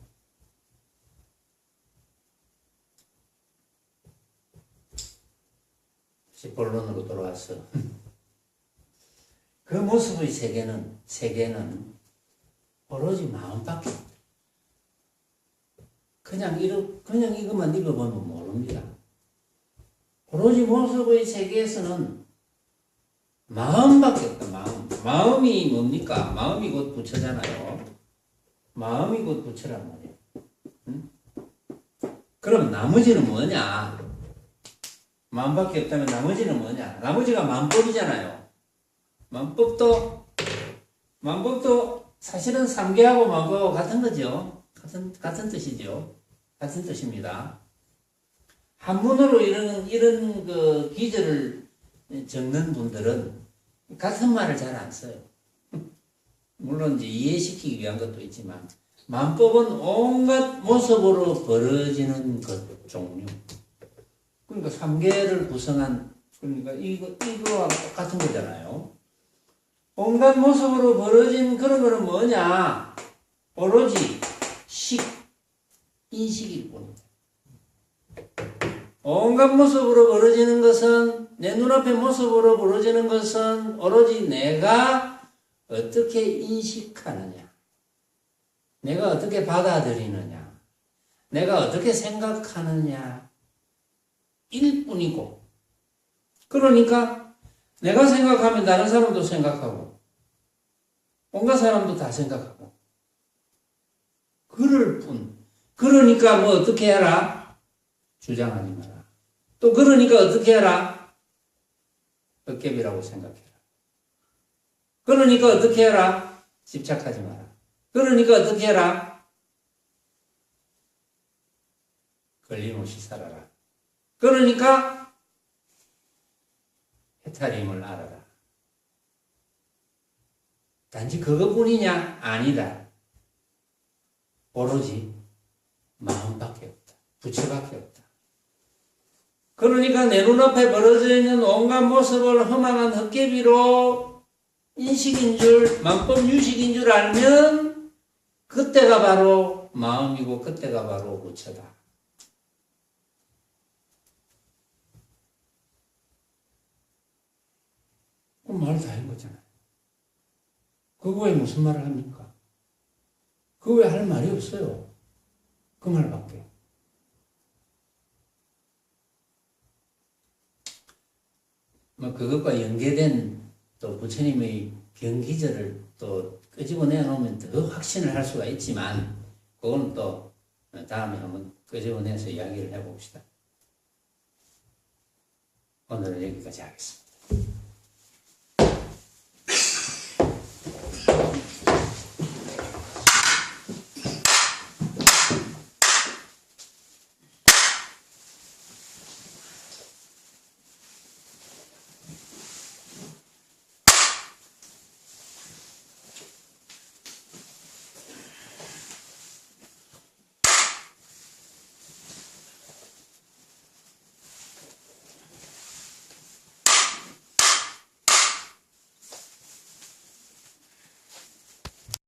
다시 본론으로 돌아왔어. 그 모습의 세계는 오로지 마음밖에 없다. 그냥 이것만 읽어보면 모릅니다. 오로지 모습의 세계에서는 마음밖에 없다, 마음이 뭡니까? 마음이 곧 부처잖아요. 마음이 곧 부처란 말이에요. 응? 그럼 나머지는 뭐냐? 마음밖에 없다면 나머지는 뭐냐? 나머지가 만법이잖아요. 만법도 사실은 3개하고 만법하고 같은 거죠. 같은 뜻이죠. 같은 뜻입니다. 한문으로 이런 그 기절을 적는 분들은 같은 말을 잘 안 써요. 물론 이제 이해시키기 위한 것도 있지만, 만법은 온갖 모습으로 벌어지는 것 종류. 그러니까 3개를 구성한, 그러니까 이거와 똑같은 거잖아요. 온갖 모습으로 벌어진 그런 거는 뭐냐? 오로지 인식일 뿐이다. 온갖 모습으로 벌어지는 것은, 내 눈앞의 모습으로 벌어지는 것은 오로지 내가 어떻게 인식하느냐, 내가 어떻게 받아들이느냐, 내가 어떻게 생각하느냐 일 뿐이고, 그러니까 내가 생각하면 다른 사람도 생각하고 온갖 사람도 다 생각하고 그럴 뿐. 그러니까 뭐 어떻게 해라? 주장하지 마라. 또 그러니까 어떻게 해라? 헛개비라고 생각해라. 그러니까 어떻게 해라? 집착하지 마라. 그러니까 어떻게 해라? 걸림없이 살아라. 그러니까 해탈임을 알아라. 단지 그것뿐이냐? 아니다. 오로지 마음밖에 없다. 부처밖에 없다. 그러니까 내 눈앞에 벌어져 있는 온갖 모습을 허망한 헛개비로 인식인 줄, 만법유식인 줄 알면 그때가 바로 마음이고 그때가 바로 부처다. 그럼 말 다 한 거잖아요. 그거 왜 무슨 말을 합니까? 그거 왜 할 말이 없어요? 그 말밖에. 뭐 그것과 연계된 또 부처님의 경기절을 또 끄집어내 놓으면 더 확신을 할 수가 있지만, 그건 또 다음에 한번 끄집어내서 이야기를 해봅시다. 오늘은 여기까지 하겠습니다.